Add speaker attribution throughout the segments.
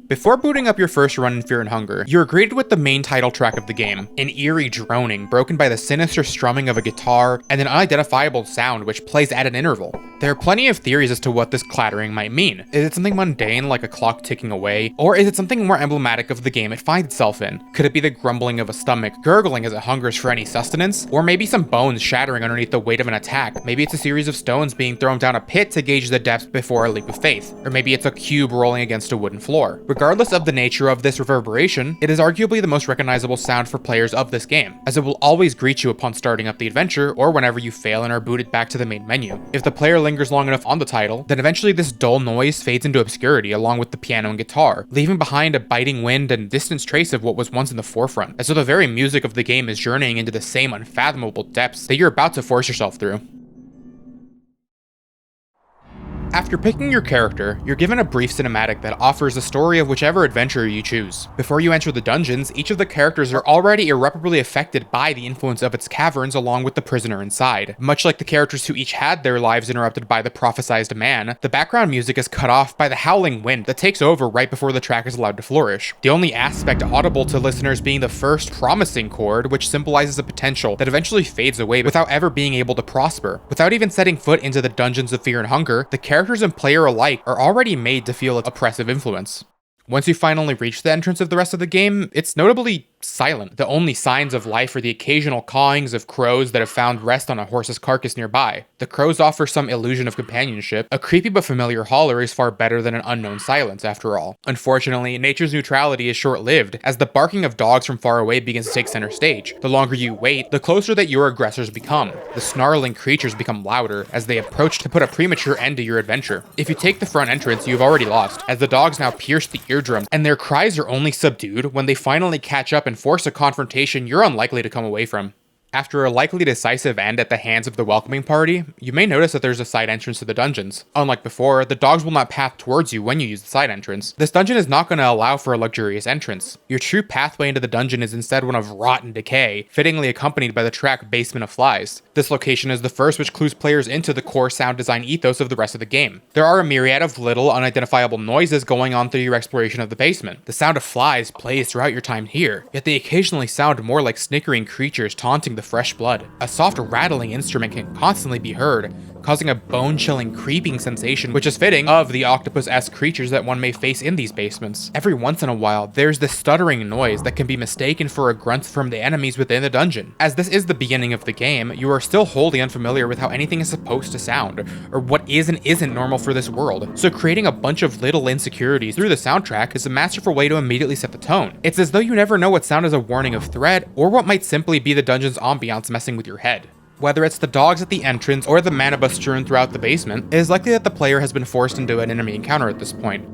Speaker 1: Before booting up your first run in Fear and Hunger, you're greeted with the main title track of the game, an eerie droning broken by the sinister strumming of a guitar and an unidentifiable sound which plays at an interval. There are plenty of theories as to what this clattering might mean. Is it something mundane like a clock ticking away, or is it something more emblematic of the game it finds itself in? Could it be the grumbling of a stomach gurgling as it hungers for any sustenance? Or maybe some bones shattering underneath the weight of an attack? Maybe it's a series of stones being thrown down a pit to gauge the depths before a leap of faith? Or maybe it's a cube rolling against a wooden floor? Regardless of the nature of this reverberation, it is arguably the most recognizable sound for players of this game, as it will always greet you upon starting up the adventure or whenever you fail and are booted back to the main menu. If the player lingers long enough on the title, then eventually this dull noise fades into obscurity along with the piano and guitar, leaving behind a biting wind and distant trace of what was once in the forefront, as though the very music of the game is journeying into the same unfathomable depths that you're about to force yourself through. After picking your character, you're given a brief cinematic that offers the story of whichever adventure you choose. Before you enter the dungeons, each of the characters are already irreparably affected by the influence of its caverns along with the prisoner inside. Much like the characters who each had their lives interrupted by the prophesized man, the background music is cut off by the howling wind that takes over right before the track is allowed to flourish. The only aspect audible to listeners being the first promising chord, which symbolizes a potential that eventually fades away without ever being able to prosper. Without even setting foot into the dungeons of Fear and Hunger, the characters and player alike are already made to feel its oppressive influence. Once you finally reach the entrance of the rest of the game, it's notably silent. The only signs of life are the occasional cawings of crows that have found rest on a horse's carcass nearby. The crows offer some illusion of companionship. A creepy but familiar holler is far better than an unknown silence, after all. Unfortunately, nature's neutrality is short-lived, as the barking of dogs from far away begins to take center stage. The longer you wait, the closer that your aggressors become. The snarling creatures become louder as they approach to put a premature end to your adventure. If you take the front entrance, you've already lost, as the dogs now pierce the eardrums, and their cries are only subdued when they finally catch up and force a confrontation you're unlikely to come away from. After a likely decisive end at the hands of the welcoming party, you may notice that there's a side entrance to the dungeons. Unlike before, the dogs will not path towards you when you use the side entrance. This dungeon is not going to allow for a luxurious entrance. Your true pathway into the dungeon is instead one of rot and decay, fittingly accompanied by the track Basement of Flies. This location is the first which clues players into the core sound design ethos of the rest of the game. There are a myriad of little unidentifiable noises going on through your exploration of the basement. The sound of flies plays throughout your time here, yet they occasionally sound more like snickering creatures taunting the fresh blood. A soft rattling instrument can constantly be heard, causing a bone-chilling creeping sensation which is fitting of the octopus-esque creatures that one may face in these basements. Every once in a while, there's this stuttering noise that can be mistaken for a grunt from the enemies within the dungeon. As this is the beginning of the game, you are still wholly unfamiliar with how anything is supposed to sound, or what is and isn't normal for this world. So creating a bunch of little insecurities through the soundtrack is a masterful way to immediately set the tone. It's as though you never know what sound is a warning of threat, or what might simply be the dungeon's ambiance messing with your head. Whether it's the dogs at the entrance or the mana bus strewn throughout the basement, it is likely that the player has been forced into an enemy encounter at this point.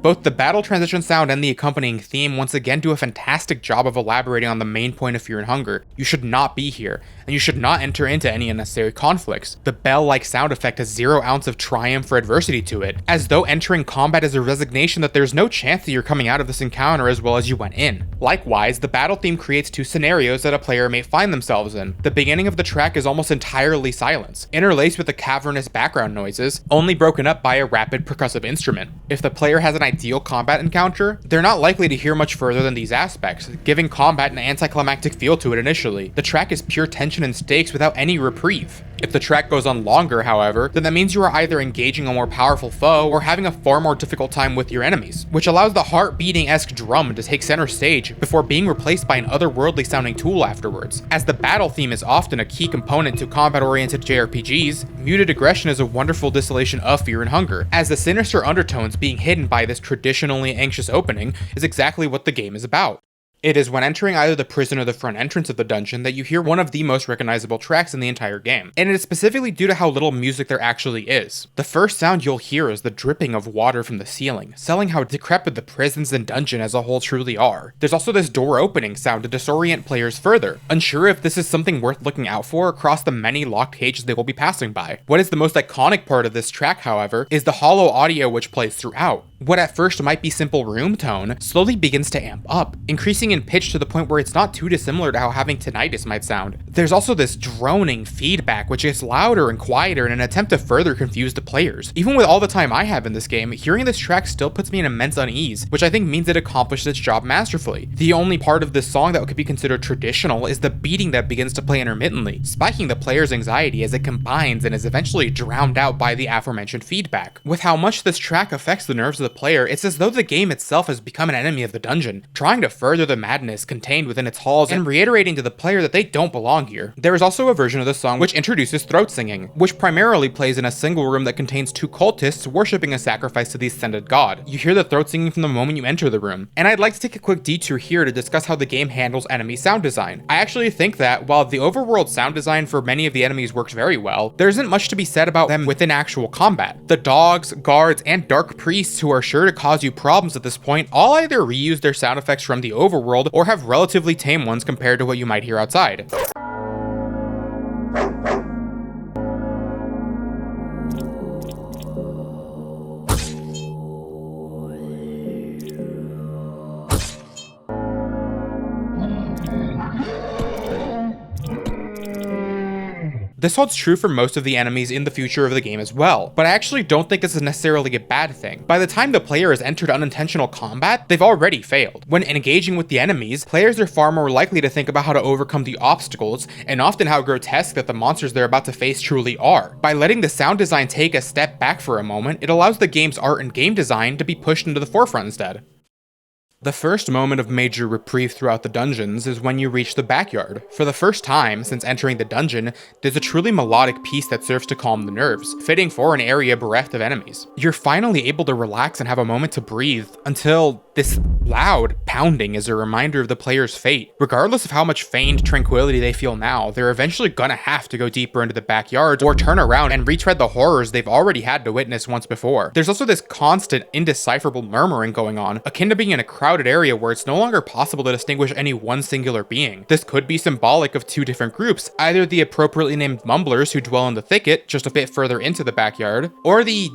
Speaker 1: Both the battle transition sound and the accompanying theme once again do a fantastic job of elaborating on the main point of Fear and Hunger. You should not be here, and you should not enter into any unnecessary conflicts. The bell-like sound effect has 0 ounce of triumph or adversity to it, as though entering combat is a resignation that there's no chance that you're coming out of this encounter as well as you went in. Likewise, the battle theme creates 2 scenarios that a player may find themselves in. The beginning of the track is almost entirely silence, interlaced with the cavernous background noises, only broken up by a rapid percussive instrument. If the player has an ideal combat encounter, they're not likely to hear much further than these aspects, giving combat an anticlimactic feel to it initially. The track is pure tension and stakes without any reprieve. If the track goes on longer, however, then that means you are either engaging a more powerful foe or having a far more difficult time with your enemies, which allows the heart-beating-esque drum to take center stage before being replaced by an otherworldly sounding tool afterwards. As the battle theme is often a key component to combat-oriented JRPGs, muted aggression is a wonderful distillation of Fear and Hunger, as the sinister undertones being hidden by this traditionally anxious opening is exactly what the game is about. It is when entering either the prison or the front entrance of the dungeon that you hear one of the most recognizable tracks in the entire game, and it is specifically due to how little music there actually is. The first sound you'll hear is the dripping of water from the ceiling, selling how decrepit the prisons and dungeon as a whole truly are. There's also this door opening sound to disorient players further, unsure if this is something worth looking out for across the many locked cages they will be passing by. What is the most iconic part of this track, however, is the hollow audio which plays throughout. What at first might be simple room tone slowly begins to amp up, increasing rising in pitch to the point where it's not too dissimilar to how having tinnitus might sound. There's also this droning feedback which gets louder and quieter in an attempt to further confuse the players. Even with all the time I have in this game, hearing this track still puts me in immense unease, which I think means it accomplished its job masterfully. The only part of this song that could be considered traditional is the beating that begins to play intermittently, spiking the player's anxiety as it combines and is eventually drowned out by the aforementioned feedback. With how much this track affects the nerves of the player, it's as though the game itself has become an enemy of the dungeon, trying to further the madness contained within its halls and reiterating to the player that they don't belong here. There is also a version of the song which introduces throat singing, which primarily plays in a single room that contains two cultists worshipping a sacrifice to the ascended god. You hear the throat singing from the moment you enter the room, and I'd like to take a quick detour here to discuss how the game handles enemy sound design. I actually think that while the overworld sound design for many of the enemies works very well, there isn't much to be said about them within actual combat. The dogs, guards, and dark priests, who are sure to cause you problems at this point, all either reuse their sound effects from the overworld or have relatively tame ones compared to what you might hear outside. This holds true for most of the enemies in the future of the game as well, but I actually don't think this is necessarily a bad thing. By the time the player has entered unintentional combat, they've already failed. When engaging with the enemies, players are far more likely to think about how to overcome the obstacles, and often how grotesque that the monsters they're about to face truly are. By letting the sound design take a step back for a moment, it allows the game's art and game design to be pushed into the forefront instead. The first moment of major reprieve throughout the dungeons is when you reach the backyard. For the first time since entering the dungeon, there's a truly melodic piece that serves to calm the nerves, fitting for an area bereft of enemies. You're finally able to relax and have a moment to breathe, until this loud pounding is a reminder of the player's fate. Regardless of how much feigned tranquility they feel now, they're eventually gonna have to go deeper into the backyard or turn around and retread the horrors they've already had to witness once before. There's also this constant, indecipherable murmuring going on, akin to being in a crowded area where it's no longer possible to distinguish any one singular being. This could be symbolic of two different groups, either the appropriately named mumblers who dwell in the thicket just a bit further into the backyard, or the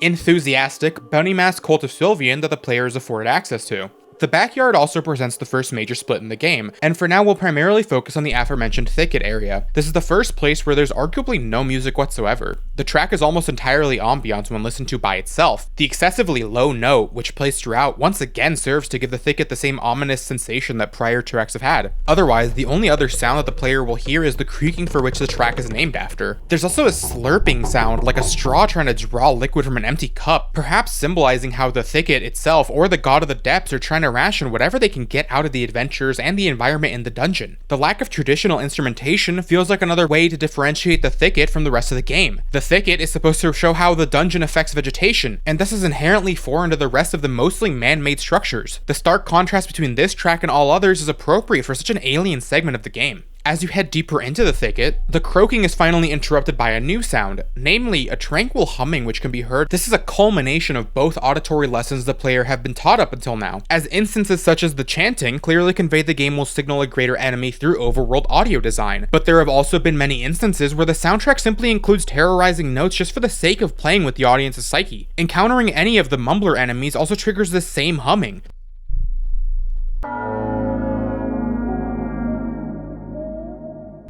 Speaker 1: enthusiastic, bounty mask cult of Sylvian that the player is afforded access to. The backyard also presents the first major split in the game, and for now we'll primarily focus on the aforementioned thicket area. This is the first place where there's arguably no music whatsoever. The track is almost entirely ambiance when listened to by itself. The excessively low note, which plays throughout, once again serves to give the thicket the same ominous sensation that prior tracks have had. Otherwise, the only other sound that the player will hear is the creaking for which the track is named after. There's also a slurping sound, like a straw trying to draw liquid from an empty cup, perhaps symbolizing how the thicket itself or the god of the depths are trying to ration whatever they can get out of the adventures and the environment in the dungeon. The lack of traditional instrumentation feels like another way to differentiate the thicket from the rest of the game. The thicket is supposed to show how the dungeon affects vegetation, and this is inherently foreign to the rest of the mostly man-made structures. The stark contrast between this track and all others is appropriate for such an alien segment of the game. As you head deeper into the thicket, the croaking is finally interrupted by a new sound, namely a tranquil humming which can be heard. This is a culmination of both auditory lessons the player have been taught up until now, as instances such as the chanting clearly convey the game will signal a greater enemy through overworld audio design, but there have also been many instances where the soundtrack simply includes terrorizing notes just for the sake of playing with the audience's psyche. Encountering any of the mumbler enemies also triggers the same humming,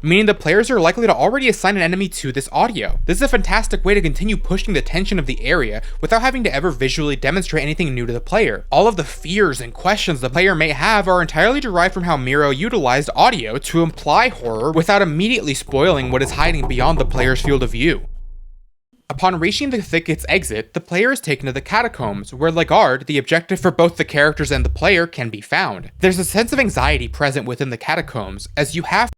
Speaker 1: meaning the players are likely to already assign an enemy to this audio. This is a fantastic way to continue pushing the tension of the area without having to ever visually demonstrate anything new to the player. All of the fears and questions the player may have are entirely derived from how Miro utilized audio to imply horror without immediately spoiling what is hiding beyond the player's field of view. Upon reaching the thicket's exit, the player is taken to the Catacombs, where Lagarde, the objective for both the characters and the player, can be found. There's a sense of anxiety present within the Catacombs, as you have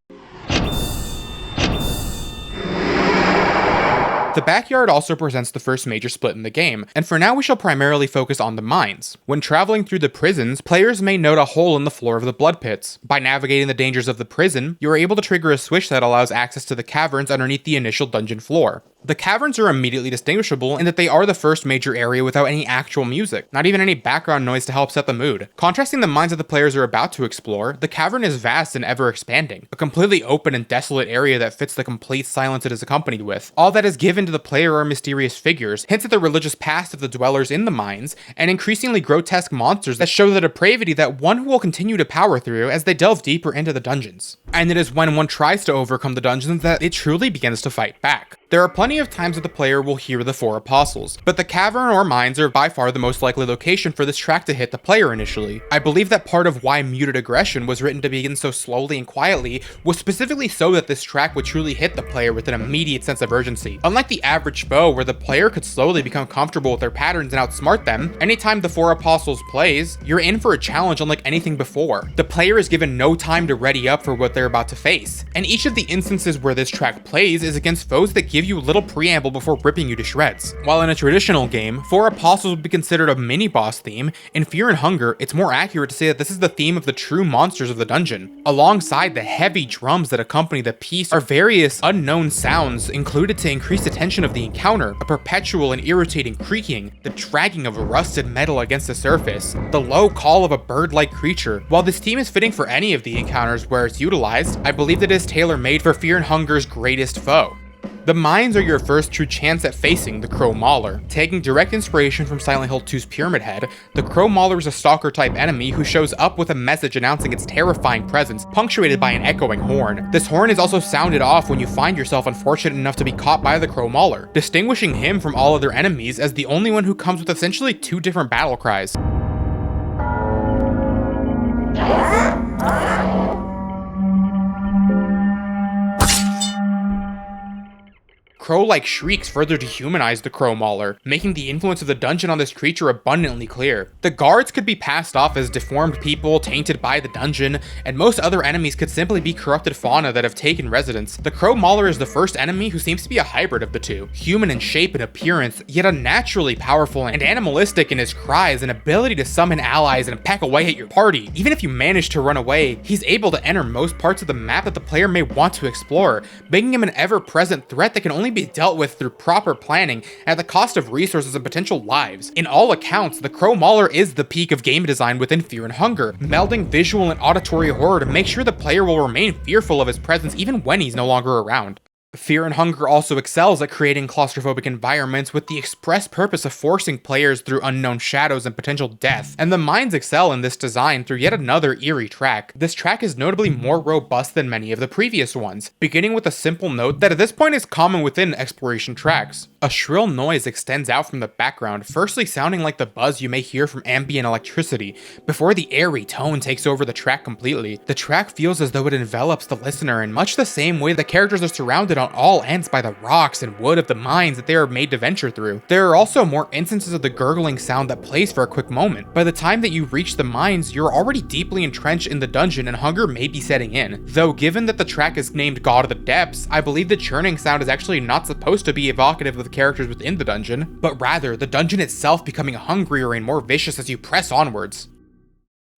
Speaker 1: The backyard also presents the first major split in the game, and for now we shall primarily focus on the mines. When traveling through the prisons, players may note a hole in the floor of the blood pits. By navigating the dangers of the prison, you are able to trigger a switch that allows access to the caverns underneath the initial dungeon floor. The caverns are immediately distinguishable in that they are the first major area without any actual music, not even any background noise to help set the mood. Contrasting the minds that the players are about to explore, the cavern is vast and ever expanding, a completely open and desolate area that fits the complete silence it is accompanied with. All that is given to the player are mysterious figures, hints at the religious past of the dwellers in the mines, and increasingly grotesque monsters that show the depravity that one will continue to power through as they delve deeper into the dungeons. And it is when one tries to overcome the dungeons that it truly begins to fight back. There are plenty of times that the player will hear the four apostles, but the cavern or mines are by far the most likely location for this track to hit the player initially. I believe that part of why Muted Aggression was written to begin so slowly and quietly was specifically so that this track would truly hit the player with an immediate sense of urgency. Unlike the average foe, where the player could slowly become comfortable with their patterns and outsmart them, anytime the four apostles plays, you're in for a challenge unlike anything before. The player is given no time to ready up for what they're about to face, and each of the instances where this track plays is against foes that give you little preamble before ripping you to shreds. While in a traditional game, Four Apostles would be considered a mini-boss theme, in Fear and Hunger, it's more accurate to say that this is the theme of the true monsters of the dungeon. Alongside the heavy drums that accompany the piece are various unknown sounds included to increase the tension of the encounter, a perpetual and irritating creaking, the dragging of rusted metal against the surface, the low call of a bird-like creature. While this theme is fitting for any of the encounters where it's utilized, I believe that it is tailor-made for Fear and Hunger's greatest foe. The mines are your first true chance at facing the Crow Mauler. Taking direct inspiration from Silent Hill 2's Pyramid Head, the Crow Mauler is a stalker-type enemy who shows up with a message announcing its terrifying presence, punctuated by an echoing horn. This horn is also sounded off when you find yourself unfortunate enough to be caught by the Crow Mauler, distinguishing him from all other enemies as the only one who comes with essentially two different battle cries. Crow-like shrieks further dehumanize the Crow Mauler, making the influence of the dungeon on this creature abundantly clear. The guards could be passed off as deformed people tainted by the dungeon, and most other enemies could simply be corrupted fauna that have taken residence. The Crow Mauler is the first enemy who seems to be a hybrid of the two, human in shape and appearance, yet unnaturally powerful and animalistic in his cries and ability to summon allies and peck away at your party. Even if you manage to run away, he's able to enter most parts of the map that the player may want to explore, making him an ever-present threat that can only be dealt with through proper planning at the cost of resources and potential lives. In all accounts, the Crow Mauler is the peak of game design within Fear and Hunger, melding visual and auditory horror to make sure the player will remain fearful of his presence even when he's no longer around. Fear and Hunger also excels at creating claustrophobic environments with the express purpose of forcing players through unknown shadows and potential death, and the mines excel in this design through yet another eerie track. This track is notably more robust than many of the previous ones, beginning with a simple note that at this point is common within exploration tracks. A shrill noise extends out from the background, firstly sounding like the buzz you may hear from ambient electricity, before the airy tone takes over the track completely. The track feels as though it envelops the listener in much the same way the characters are surrounded on all ends by the rocks and wood of the mines that they are made to venture through. There are also more instances of the gurgling sound that plays for a quick moment. By the time that you reach the mines, you're already deeply entrenched in the dungeon and hunger may be setting in. Though given that the track is named God of the Depths, I believe the churning sound is actually not supposed to be evocative of the characters within the dungeon, but rather the dungeon itself becoming hungrier and more vicious as you press onwards.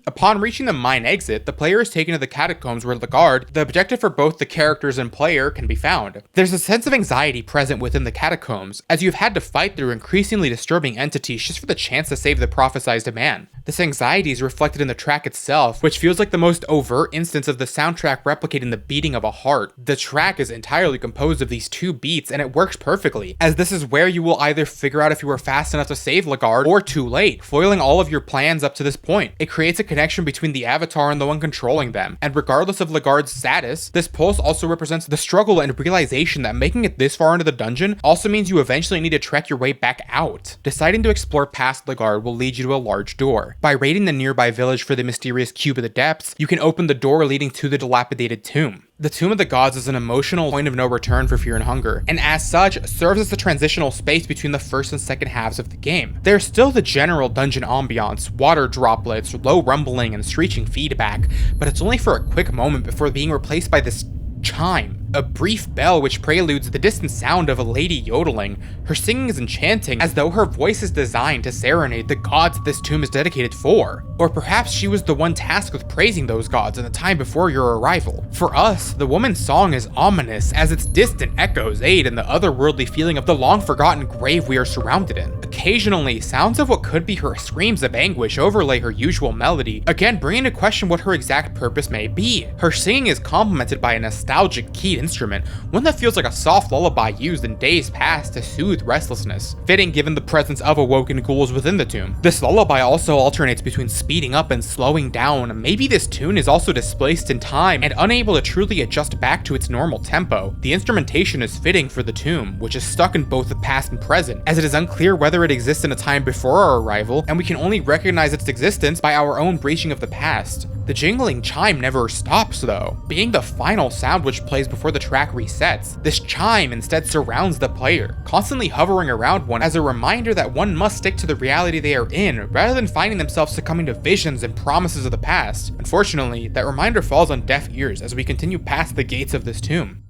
Speaker 1: Upon reaching the mine exit, the player is taken to the Catacombs where the objective for both the characters and player can be found. There's a sense of anxiety present within the Catacombs, as you've had to fight through increasingly disturbing entities just for the chance to save the prophesized man. This anxiety is reflected in the track itself, which feels like the most overt instance of the soundtrack replicating the beating of a heart. The track is entirely composed of these two beats, and it works perfectly, as this is where you will either figure out if you were fast enough to save Lagarde, or too late, foiling all of your plans up to this point. It creates a connection between the avatar and the one controlling them, and regardless of Lagarde's status, this pulse also represents the struggle and realization that making it this far into the dungeon also means you eventually need to trek your way back out. Deciding to explore past Lagarde will lead you to a large door. By raiding the nearby village for the mysterious Cube of the Depths, you can open the door leading to the dilapidated tomb. The Tomb of the Gods is an emotional point of no return for Fear and Hunger, and as such, serves as the transitional space between the first and second halves of the game. There's still the general dungeon ambiance, water droplets, low rumbling, and screeching feedback, but it's only for a quick moment before being replaced by this Chime, a brief bell which preludes the distant sound of a lady yodeling. Her singing is enchanting, as though her voice is designed to serenade the gods this tomb is dedicated for. Or perhaps she was the one tasked with praising those gods in the time before your arrival. For us, the woman's song is ominous, as its distant echoes aid in the otherworldly feeling of the long-forgotten grave we are surrounded in. Occasionally, sounds of what could be her screams of anguish overlay her usual melody, again bringing into question what her exact purpose may be. Her singing is complemented by a nostalgic keyed instrument, one that feels like a soft lullaby used in days past to soothe restlessness, fitting given the presence of awoken ghouls within the tomb. This lullaby also alternates between speeding up and slowing down. Maybe this tune is also displaced in time and unable to truly adjust back to its normal tempo. The instrumentation is fitting for the tomb, which is stuck in both the past and present, as it is unclear whether it exists in a time before our arrival, and we can only recognize its existence by our own breaching of the past. The jingling chime never stops though, being the final sound which plays before the track resets. This chime instead surrounds the player, constantly hovering around one as a reminder that one must stick to the reality they are in, rather than finding themselves succumbing to visions and promises of the past. Unfortunately, that reminder falls on deaf ears as we continue past the gates of this tomb.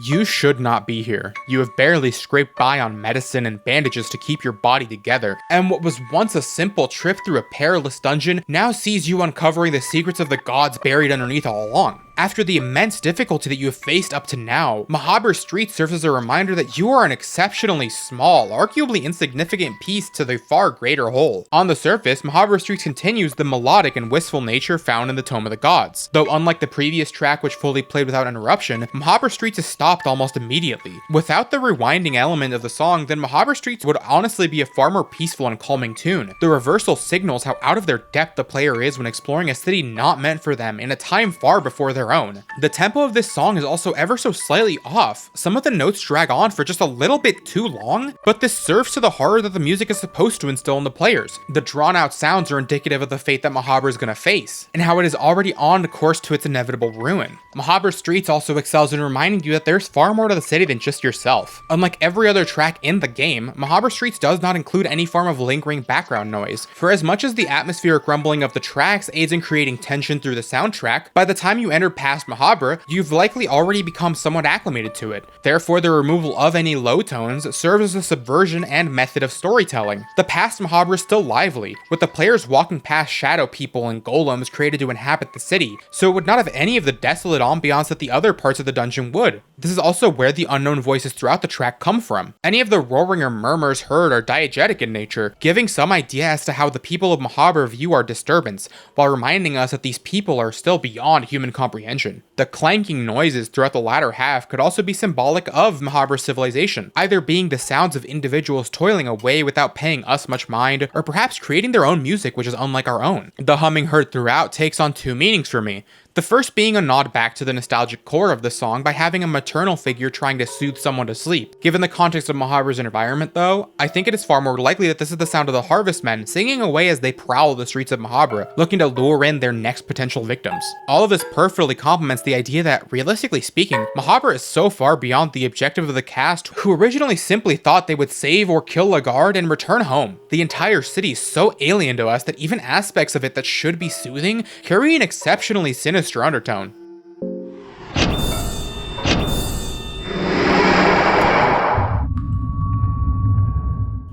Speaker 1: You should not be here. You have barely scraped by on medicine and bandages to keep your body together, and what was once a simple trip through a perilous dungeon now sees you uncovering the secrets of the gods buried underneath all along. After the immense difficulty that you have faced up to now, Mahabur Street serves as a reminder that you are an exceptionally small, arguably insignificant piece to the far greater whole. On the surface, Mahabur Street continues the melodic and wistful nature found in the Tome of the Gods, though unlike the previous track which fully played without interruption, Mahabur Streets is stopped almost immediately. Without the rewinding element of the song, then Mahabur Streets would honestly be a far more peaceful and calming tune. The reversal signals how out of their depth the player is when exploring a city not meant for them in a time far before their own. The tempo of this song is also ever so slightly off. Some of the notes drag on for just a little bit too long, but this serves to the horror that the music is supposed to instill in the players. The drawn out sounds are indicative of the fate that Mahabur is going to face, and how it is already on the course to its inevitable ruin. Mahabur Streets also excels in reminding you that there's far more to the city than just yourself. Unlike every other track in the game, Mahabur Streets does not include any form of lingering background noise. For as much as the atmospheric rumbling of the tracks aids in creating tension through the soundtrack, by the time you enter past Mahabur, you've likely already become somewhat acclimated to it. Therefore, the removal of any low tones serves as a subversion and method of storytelling. The past Mahabur is still lively, with the players walking past shadow people and golems created to inhabit the city, so it would not have any of the desolate ambiance that the other parts of the dungeon would. This is also where the unknown voices throughout the track come from. Any of the roaring or murmurs heard are diegetic in nature, giving some idea as to how the people of Mahabur view our disturbance, while reminding us that these people are still beyond human comprehension. The clanking noises throughout the latter half could also be symbolic of Mahabur civilization, either being the sounds of individuals toiling away without paying us much mind, or perhaps creating their own music which is unlike our own. The humming heard throughout takes on two meanings for me. The first being a nod back to the nostalgic core of the song by having a maternal figure trying to soothe someone to sleep. Given the context of Mahabur's environment though, I think it is far more likely that this is the sound of the harvestmen singing away as they prowl the streets of Mahabur, looking to lure in their next potential victims. All of this perfectly complements the idea that, realistically speaking, Mahabur is so far beyond the objective of the cast, who originally simply thought they would save or kill a guard and return home. The entire city is so alien to us that even aspects of it that should be soothing carry an exceptionally sinister undertone.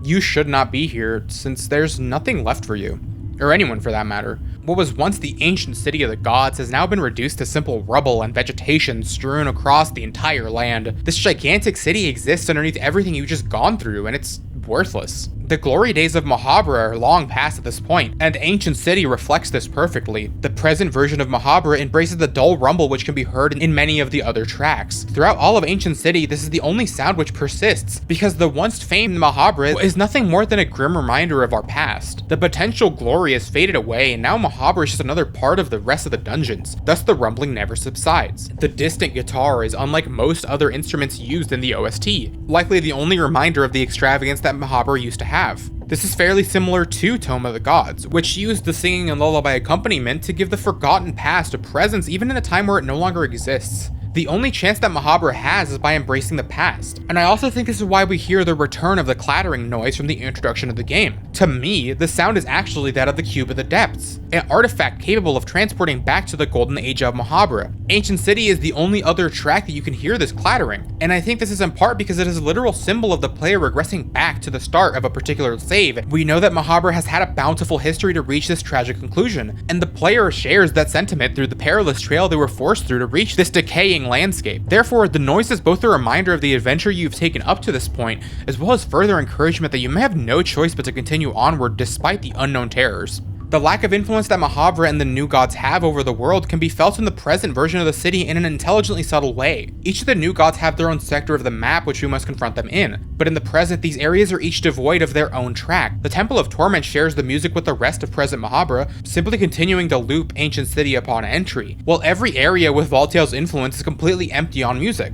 Speaker 1: You should not be here, since there's nothing left for you. Or anyone for that matter. What was once the ancient city of the gods has now been reduced to simple rubble and vegetation strewn across the entire land. This gigantic city exists underneath everything you've just gone through, and it's worthless. The glory days of Mahabur are long past at this point, and Ancient City reflects this perfectly. The present version of Mahabur embraces the dull rumble which can be heard in many of the other tracks. Throughout all of Ancient City, this is the only sound which persists, because the once famed Mahabur is nothing more than a grim reminder of our past. The potential glory has faded away, and now Mahabur is just another part of the rest of the dungeons, thus the rumbling never subsides. The distant guitar is unlike most other instruments used in the OST, likely the only reminder of the extravagance that Mahabur used to have. This is fairly similar to Tome of the Gods, which used the singing and lullaby accompaniment to give the forgotten past a presence even in a time where it no longer exists. The only chance that Mahabharata has is by embracing the past. And I also think this is why we hear the return of the clattering noise from the introduction of the game. To me, the sound is actually that of the Cube of the Depths, an artifact capable of transporting back to the golden age of Mahabharata. Ancient City is the only other track that you can hear this clattering, and I think this is in part because it is a literal symbol of the player regressing back to the start of a particular save. We know that Mahabharata has had a bountiful history to reach this tragic conclusion, and the player shares that sentiment through the perilous trail they were forced through to reach this decaying landscape. Therefore, the noise is both a reminder of the adventure you've taken up to this point, as well as further encouragement that you may have no choice but to continue onward despite the unknown terrors. The lack of influence that Mahabharata and the new gods have over the world can be felt in the present version of the city in an intelligently subtle way. Each of the new gods have their own sector of the map which we must confront them in, but in the present these areas are each devoid of their own track. The Temple of Torment shares the music with the rest of present Mahabharata, simply continuing to loop Ancient City upon entry, while every area with Valtiel's influence is completely empty on music.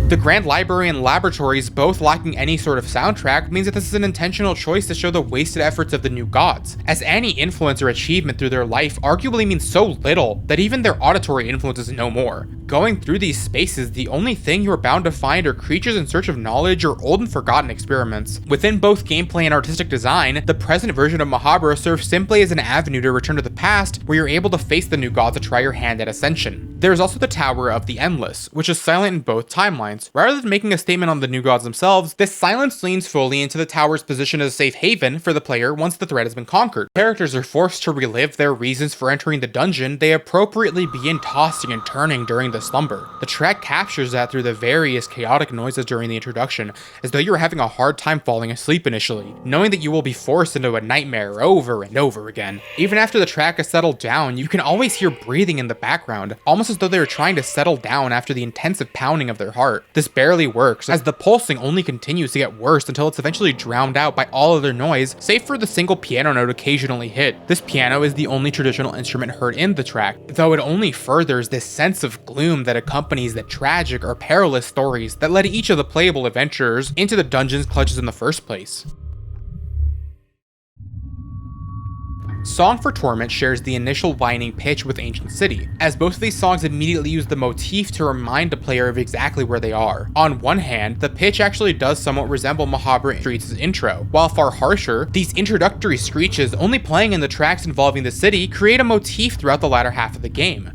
Speaker 1: The Grand Library and Laboratories both lacking any sort of soundtrack means that this is an intentional choice to show the wasted efforts of the new gods, as any influence or achievement through their life arguably means so little that even their auditory influence is no more. Going through these spaces, the only thing you are bound to find are creatures in search of knowledge or old and forgotten experiments. Within both gameplay and artistic design, the present version of Mahabharata serves simply as an avenue to return to the past, where you're able to face the new gods to try your hand at Ascension. There's also the Tower of the Endless, which is silent in both timelines. Rather than making a statement on the new gods themselves, this silence leans fully into the tower's position as a safe haven for the player once the threat has been conquered. Characters are forced to relive their reasons for entering the dungeon they appropriately begin tossing and turning during the slumber. The track captures that through the various chaotic noises during the introduction, as though you were having a hard time falling asleep initially, knowing that you will be forced into a nightmare over and over again. Even after the track has settled down, you can always hear breathing in the background, almost as though they are trying to settle down after the intensive pounding of their heart. This barely works, as the pulsing only continues to get worse until it's eventually drowned out by all other noise, save for the single piano note occasionally hit. This piano is the only traditional instrument heard in the track, though it only furthers this sense of gloom that accompanies the tragic or perilous stories that led each of the playable adventurers into the dungeon's clutches in the first place. Song for Torment shares the initial whining pitch with Ancient City, as both of these songs immediately use the motif to remind the player of exactly where they are. On one hand, the pitch actually does somewhat resemble Mahabharata Streets' intro, while far harsher, these introductory screeches only playing in the tracks involving the city create a motif throughout the latter half of the game.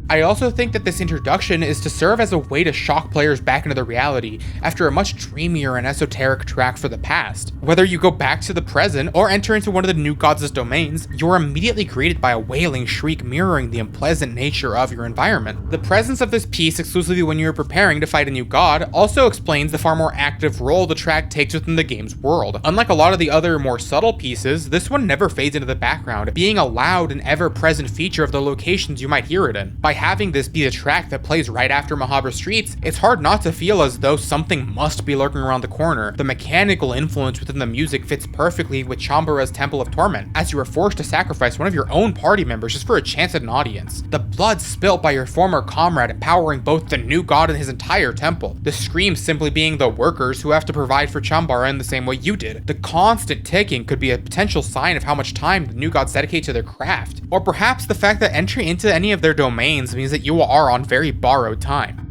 Speaker 1: I also think that this introduction is to serve as a way to shock players back into the reality after a much dreamier and esoteric track for the past. Whether you go back to the present or enter into one of the new gods' domains, you're immediately greeted by a wailing shriek mirroring the unpleasant nature of your environment. The presence of this piece exclusively when you're preparing to fight a new god also explains the far more active role the track takes within the game's world. Unlike a lot of the other more subtle pieces, this one never fades into the background, being a loud and ever-present feature of the locations you might hear it in. By having this be the track that plays right after Mahabharata Streets, it's hard not to feel as though something must be lurking around the corner. The mechanical influence within the music fits perfectly with Chambara's Temple of Torment, as you are forced to sacrifice one of your own party members just for a chance at an audience. The blood spilt by your former comrade empowering both the new god and his entire temple. The screams simply being the workers who have to provide for Chambara in the same way you did. The constant ticking could be a potential sign of how much time the new gods dedicate to their craft, or perhaps the fact that entry into any of their domains means that you are on very borrowed time.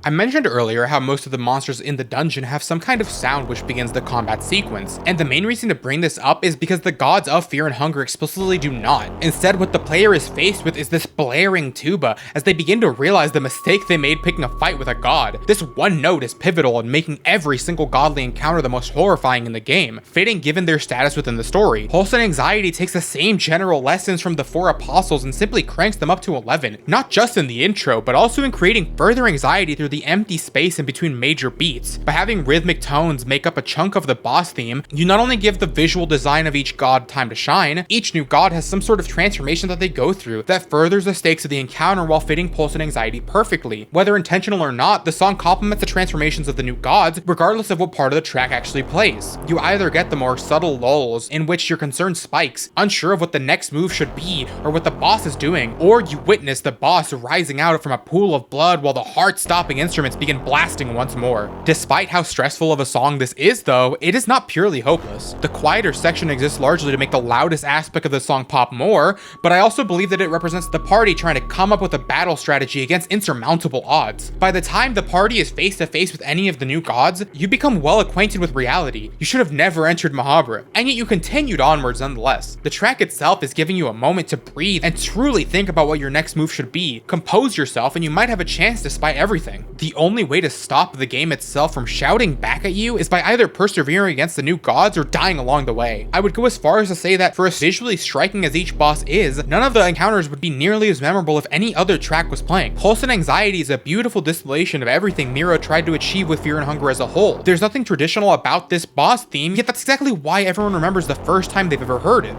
Speaker 1: I mentioned earlier how most of the monsters in the dungeon have some kind of sound which begins the combat sequence, and the main reason to bring this up is because the gods of Fear and Hunger explicitly do not. Instead, what the player is faced with is this blaring tuba as they begin to realize the mistake they made picking a fight with a god. This one note is pivotal in making every single godly encounter the most horrifying in the game, fitting given their status within the story. Wholesome Anxiety takes the same general lessons from the 4 apostles and simply cranks them up to 11, not just in the intro, but also in creating further anxiety through the empty space in between major beats. By having rhythmic tones make up a chunk of the boss theme, you not only give the visual design of each god time to shine, each new god has some sort of transformation that they go through that furthers the stakes of the encounter while fitting Pulse and Anxiety perfectly. Whether intentional or not, the song complements the transformations of the new gods, regardless of what part of the track actually plays. You either get the more subtle lulls, in which your concern spikes, unsure of what the next move should be or what the boss is doing, or you witness the boss rising out from a pool of blood while the heart-stopping instruments begin blasting once more. Despite how stressful of a song this is though, it is not purely hopeless. The quieter section exists largely to make the loudest aspect of the song pop more, but I also believe that it represents the party trying to come up with a battle strategy against insurmountable odds. By the time the party is face to face with any of the new gods, you become well acquainted with reality. You should have never entered Mahabharata, and yet you continued onwards nonetheless. The track itself is giving you a moment to breathe and truly think about what your next move should be. Compose yourself and you might have a chance despite everything. The only way to stop the game itself from shouting back at you is by either persevering against the new gods or dying along the way. I would go as far as to say that for as visually striking as each boss is, none of the encounters would be nearly as memorable if any other track was playing. Pulse and Anxiety is a beautiful distillation of everything Mira tried to achieve with Fear and Hunger as a whole. There's nothing traditional about this boss theme, yet that's exactly why everyone remembers the first time they've ever heard it.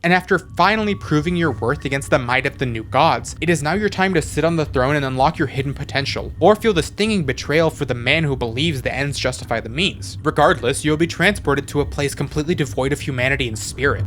Speaker 1: And after finally proving your worth against the might of the new gods, it is now your time to sit on the throne and unlock your hidden potential, or feel the stinging betrayal for the man who believes the ends justify the means. Regardless, you'll be transported to a place completely devoid of humanity and spirit.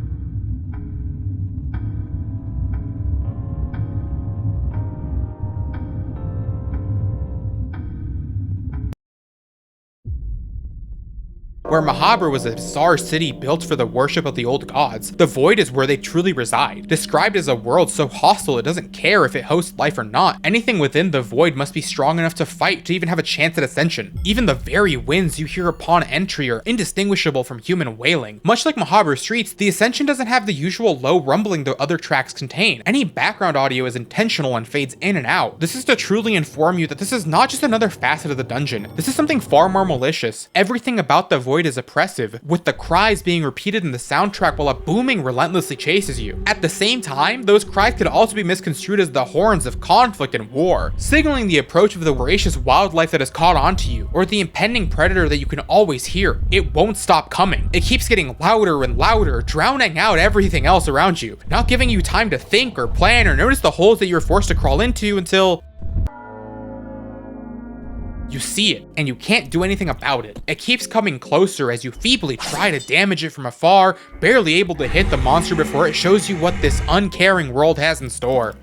Speaker 1: Where Mahabharata was a bizarre city built for the worship of the old gods, the Void is where they truly reside. Described as a world so hostile it doesn't care if it hosts life or not, anything within the Void must be strong enough to fight to even have a chance at Ascension. Even the very winds you hear upon entry are indistinguishable from human wailing. Much like Mahabharata streets, the Ascension doesn't have the usual low rumbling the other tracks contain. Any background audio is intentional and fades in and out. This is to truly inform you that this is not just another facet of the dungeon. This is something far more malicious. Everything about the Void is oppressive, with the cries being repeated in the soundtrack while a booming relentlessly chases you. At the same time, those cries could also be misconstrued as the horns of conflict and war, signaling the approach of the voracious wildlife that has caught on to you, or the impending predator that you can always hear. It won't stop coming. It keeps getting louder and louder, drowning out everything else around you, not giving you time to think or plan or notice the holes that you're forced to crawl into until you see it, and you can't do anything about it. It keeps coming closer as you feebly try to damage it from afar, barely able to hit the monster before it shows you what this uncaring world has in store.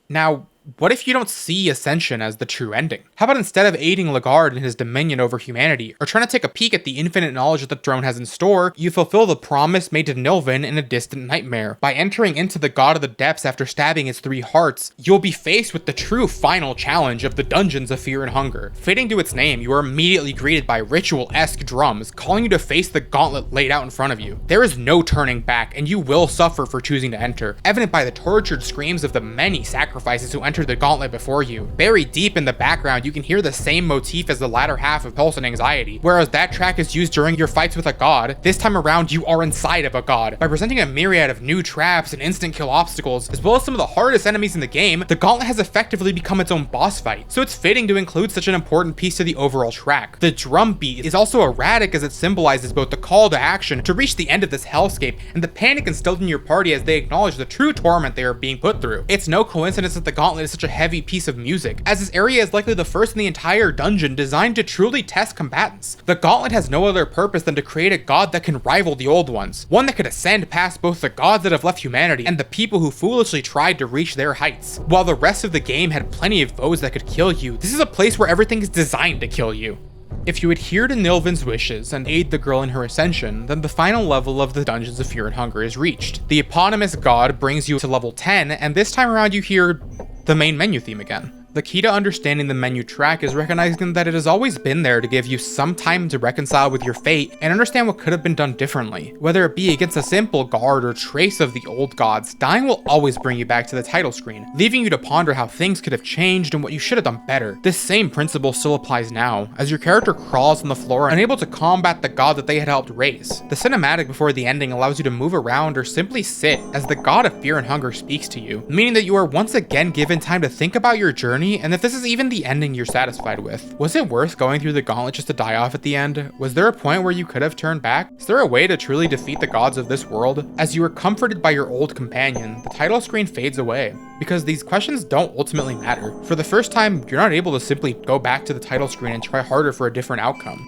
Speaker 1: Now, what if you don't see Ascension as the true ending? How about instead of aiding Lagarde in his dominion over humanity, or trying to take a peek at the infinite knowledge that the throne has in store, you fulfill the promise made to Nilvan in a distant nightmare. By entering into the God of the Depths after stabbing his 3 hearts, you'll be faced with the true final challenge of the dungeons of Fear and Hunger. Fitting to its name, you are immediately greeted by ritual-esque drums, calling you to face the gauntlet laid out in front of you. There is no turning back, and you will suffer for choosing to enter, evident by the tortured screams of the many sacrifices who entered the gauntlet before you. Buried deep in the background, you can hear the same motif as the latter half of Pulse and Anxiety. Whereas that track is used during your fights with a god, this time around you are inside of a god. By presenting a myriad of new traps and instant kill obstacles, as well as some of the hardest enemies in the game, the gauntlet has effectively become its own boss fight, so it's fitting to include such an important piece to the overall track. The drum beat is also erratic as it symbolizes both the call to action to reach the end of this hellscape and the panic instilled in your party as they acknowledge the true torment they are being put through. It's no coincidence that the gauntlet is such a heavy piece of music, as this area is likely the first in the entire dungeon designed to truly test combatants. The gauntlet has no other purpose than to create a god that can rival the old ones, one that could ascend past both the gods that have left humanity and the people who foolishly tried to reach their heights. While the rest of the game had plenty of foes that could kill you, this is a place where everything is designed to kill you. If you adhere to Nilvin's wishes and aid the girl in her ascension, then the final level of the Dungeons of Fear and Hunger is reached. The eponymous god brings you to level 10, and this time around you hear the main menu theme again. The key to understanding the menu track is recognizing that it has always been there to give you some time to reconcile with your fate and understand what could have been done differently. Whether it be against a simple guard or trace of the old gods, dying will always bring you back to the title screen, leaving you to ponder how things could have changed and what you should have done better. This same principle still applies now, as your character crawls on the floor unable to combat the god that they had helped raise. The cinematic before the ending allows you to move around or simply sit as the god of fear and hunger speaks to you, meaning that you are once again given time to think about your journey and if this is even the ending you're satisfied with. Was it worth going through the gauntlet just to die off at the end? Was there a point where you could have turned back? Is there a way to truly defeat the gods of this world? As you are comforted by your old companion, the title screen fades away, because these questions don't ultimately matter. For the first time, you're not able to simply go back to the title screen and try harder for a different outcome.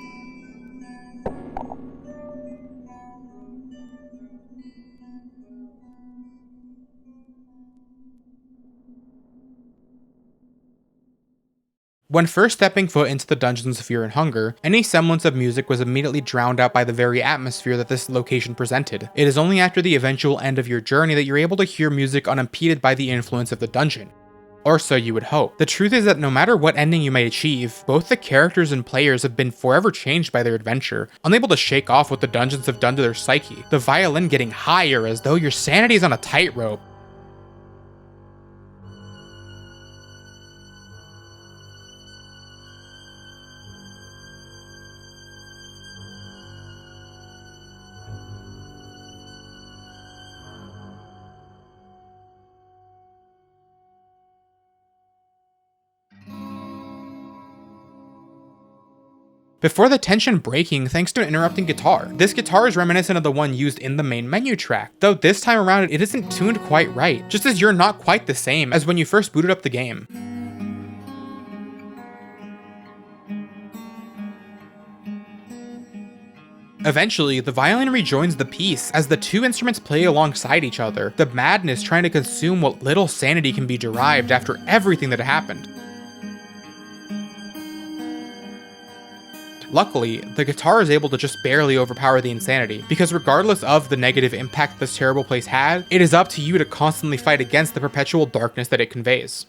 Speaker 1: When first stepping foot into the Dungeons of Fear and Hunger, any semblance of music was immediately drowned out by the very atmosphere that this location presented. It is only after the eventual end of your journey that you're able to hear music unimpeded by the influence of the dungeon. Or so you would hope. The truth is that no matter what ending you may achieve, both the characters and players have been forever changed by their adventure, unable to shake off what the dungeons have done to their psyche, the violin getting higher as though your sanity is on a tightrope. Before the tension breaking thanks to an interrupting guitar. This guitar is reminiscent of the one used in the main menu track, though this time around it isn't tuned quite right, just as you're not quite the same as when you first booted up the game. Eventually, the violin rejoins the piece as the two instruments play alongside each other, the madness trying to consume what little sanity can be derived after everything that happened. Luckily, the guitar is able to just barely overpower the insanity, because regardless of the negative impact this terrible place had, it is up to you to constantly fight against the perpetual darkness that it conveys.